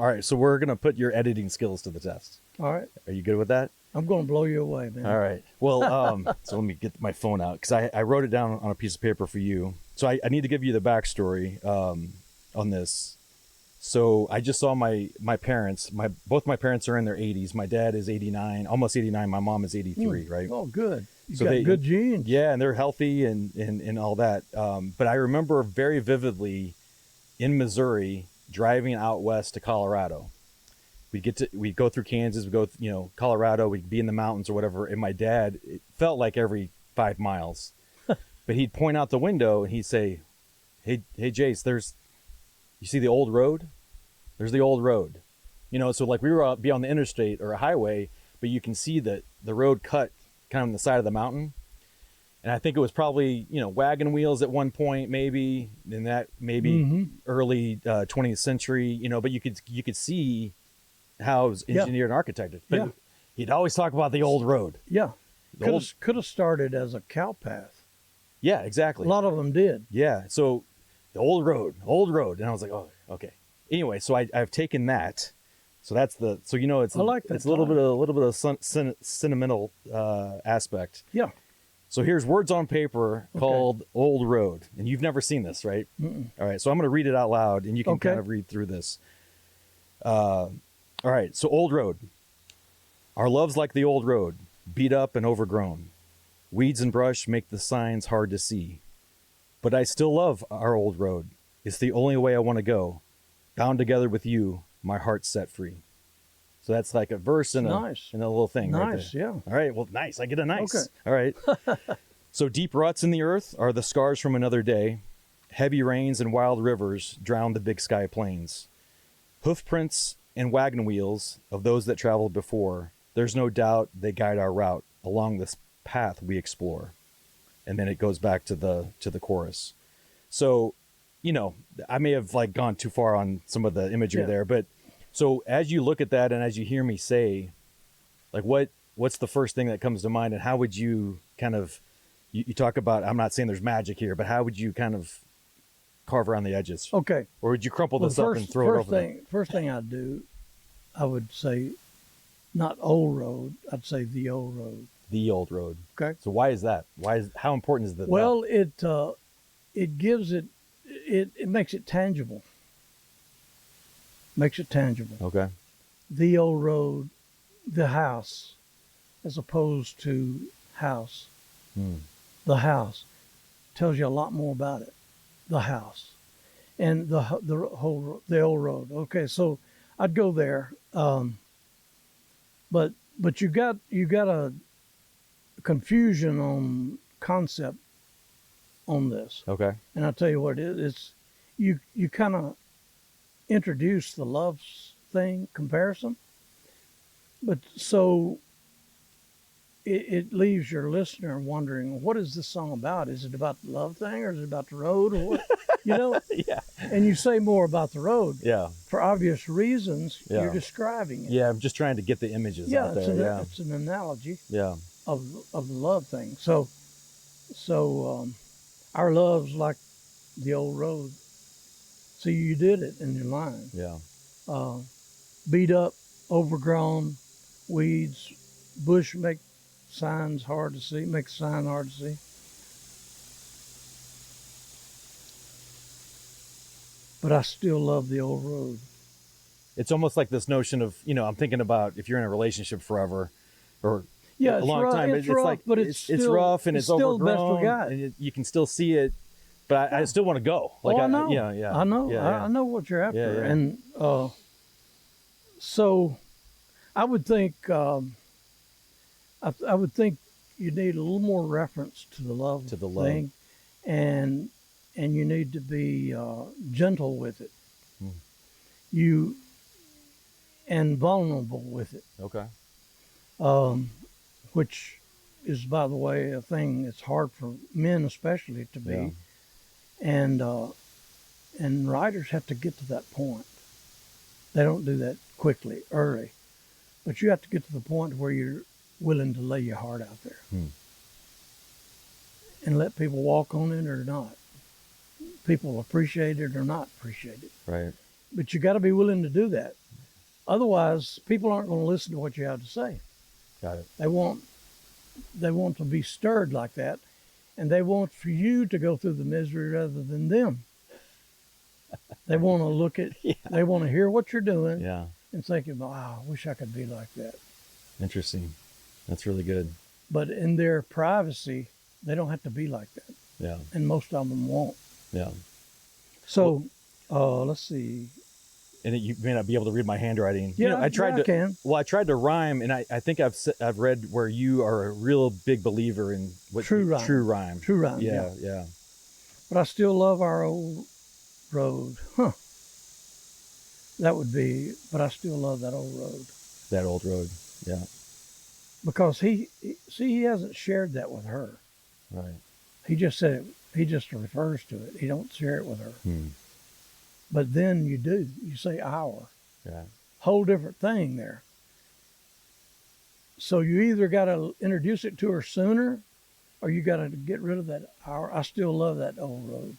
All right, so we're gonna put your editing skills to the test. All right. Are you good with that? I'm going to blow you away, man. All right. Well, so let me get my phone out because I wrote it down on a piece of paper for you. So I need to give you the backstory on this. So I just saw my parents. Both my parents are in their 80s. My dad is 89, almost 89. My mom is 83, right? Oh, good. You So got good genes. Yeah, and they're healthy and all that. But I remember very vividly in Missouri driving out west to Colorado. We'd go through Kansas, we'd go, Colorado, we'd be in the mountains or whatever. And my dad, it felt like every 5 miles, but he'd point out the window and he'd say, Hey, Jace, you see the old road? There's the old road, so like we were out be on the interstate or a highway, but you can see the road cut kind of on the side of the mountain. And I think it was probably, wagon wheels at one point, maybe, and that maybe early 20th century, but you could see how it was engineered and architected. But he'd always talk about the old road. Yeah. Could have started as a cow path. Yeah, exactly. A lot of them did. Yeah. So the old road. And I was like, oh, okay. Anyway, so I've taken that. So that's it's I like that. It's a little bit of sentimental aspect. Yeah. So here's words on paper called Old Road. And you've never seen this, right? Mm-mm. All right. So I'm going to read it out loud and you can kind of read through this. All right, so old road. Our love's like the old road, beat up and overgrown. Weeds and brush make the signs hard to see. But I still love our old road. It's the only way I want to go. Bound together with you, my heart's set free. So that's like a verse and a little thing. Nice, right there. yeah. All right, well, nice. I get a nice. Okay. All right. So deep ruts in the earth are the scars from another day. Heavy rains and wild rivers drown the big sky plains. Hoof prints and wagon wheels of those that traveled before, there's no doubt they guide our route along this path we explore. And then it goes back to the chorus. So, I may have like gone too far on some of the imagery there, but so as you look at that and as you hear me say, like what's the first thing that comes to mind, and how would you kind of you talk about, I'm not saying there's magic here, but how would you kind of carve around the edges? Okay. Or would you crumple this up and throw it over there? First thing I'd do, I would say not old road, I'd say the old road. The old road. Okay. So why is that? How important is that? Well, it gives it makes it tangible. Makes it tangible. Okay. The old road, the house, as opposed to house. The house tells you a lot more about it. The house, and the old road. Okay, so I'd go there, but you got a confusion on concept on this. Okay. And I'll tell you what it is. It's you kind of introduce the love thing comparison, but so it leaves your listener wondering, what is this song about? Is it about the love thing, or is it about the road, or what? Yeah. And you say more about the road. Yeah. For obvious reasons, Yeah. you're describing it. Yeah, I'm just trying to get the images out there. It's an analogy. Yeah. Of the love thing. So our love's like the old road. So you did it in your line. Yeah. Beat up, overgrown, weeds, bush makes signs hard to see. But I still love the old road. It's almost like this notion of, I'm thinking about if you're in a relationship forever or a long rough, time. It's rough, like, but it's rough and it's still overgrown. the best we got. And you can still see it, but I still want to go. Like, I know. Yeah. I know. Yeah. I know what you're after. Yeah, yeah. And so I would think I would think you need a little more reference to the love thing, and you need to be gentle with it. And vulnerable with it. Okay. Which is, by the way, a thing that's hard for men especially to be. Yeah. And writers have to get to that point. They don't do that quickly, early. But you have to get to the point where you're willing to lay your heart out there. And let people walk on it or not. People appreciate it or not appreciate it. Right. But you got to be willing to do that. Otherwise, people aren't going to listen to what you have to say. Got it. They want to be stirred like that, and they want for you to go through the misery rather than them. They want to look at, they want to hear what you're doing, and thinking, wow, I wish I could be like that. Interesting. That's really good. But in their privacy, they don't have to be like that. Yeah. And most of them won't. Yeah. So, let's see. And you may not be able to read my handwriting. Yeah, you know, I tried I can. Well, I tried to rhyme, and I think I've read where you are a real big believer in what True rhyme. True rhyme. Yeah. Yeah. But I still love our old road. That would be, but I still love that old road. That old road. Yeah. Because he hasn't shared that with her. Right. He just said it, he just refers to it. He don't share it with her. But then you do. You say our. Yeah. Whole different thing there. So you either got to introduce it to her sooner, or you got to get rid of that our. I still love that old road.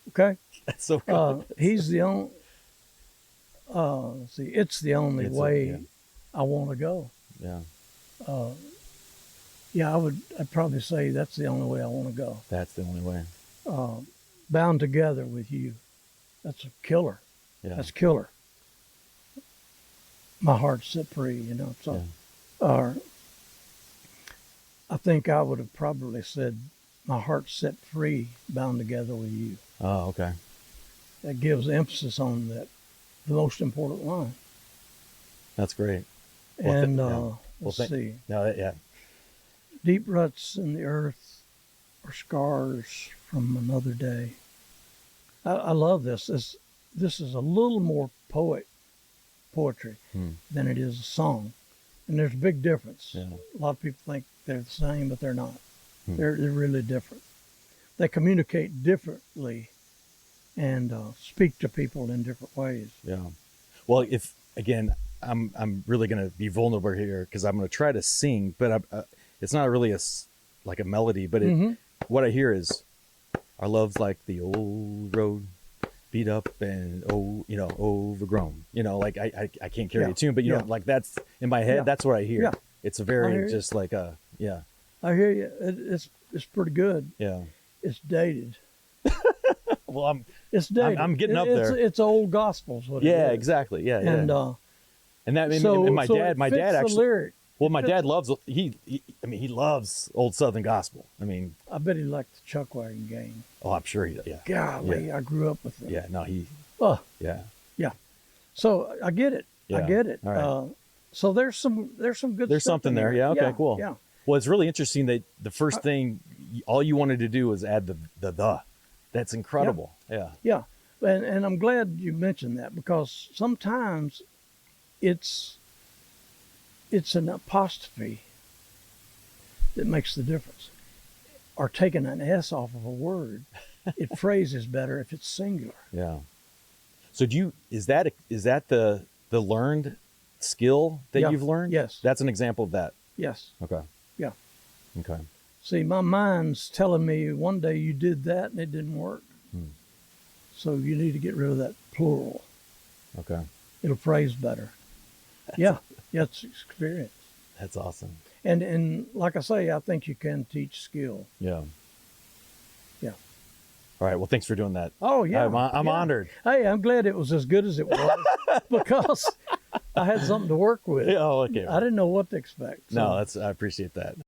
Okay. That's so good. He's the only. See, it's the only way I want to go. Yeah. Yeah, I'd probably say that's the only way I want to go. That's the only way. Bound together with you. That's a killer. Yeah. That's killer. My heart's set free, you know. So, I think I would have probably said, my heart's set free, bound together with you. Oh, okay. That gives emphasis on that, the most important line. That's great. And let's see. No, yeah. Deep ruts in the earth are scars from another day. I love this. This is a little more poetry than it is a song. And there's a big difference. Yeah. A lot of people think they're the same, but they're not. They're really different. They communicate differently and speak to people in different ways. Yeah. Well, if again, I'm really going to be vulnerable here because I'm going to try to sing, but it's not really like a melody, but what I hear is, our love's like the old road, beat up and overgrown. You know, like I can't carry a tune, but you know, like that's in my head. That's what I hear. Yeah. It's a very just like a I hear you. It's pretty good. Yeah. It's dated. Well, it's dated. I'm getting up there. It's old gospels. Exactly. Yeah. And and my dad actually. The lyric. Well, my dad loves he loves old Southern gospel. I mean, I bet he liked the Chuck Wagon Gang. Oh, I'm sure he does. Yeah. Golly, I grew up with them. Yeah. No, he. Oh. Yeah. Yeah. So I get it. Yeah. I get it. All right. So there's some good. There's stuff something in there. Yeah. Okay. Cool. Yeah. Well, it's really interesting that the first thing, all you wanted to do was add the. That's incredible. Yeah. Yeah. And I'm glad you mentioned that, because sometimes it's an apostrophe that makes the difference. Or taking an S off of a word, it phrases better if it's singular. Yeah. So is that the learned skill that you've learned? Yes. That's an example of that. Yes. Okay. Yeah. Okay. See, my mind's telling me one day you did that and it didn't work. So you need to get rid of that plural. Okay. It'll phrase better. Yeah, it's experience. That's awesome. And like I say, I think you can teach skill. Yeah. Yeah. All right. Well, thanks for doing that. Oh, yeah. I'm honored. Hey, I'm glad it was as good as it was because I had something to work with. Oh, okay. I didn't know what to expect. So. No, I appreciate that.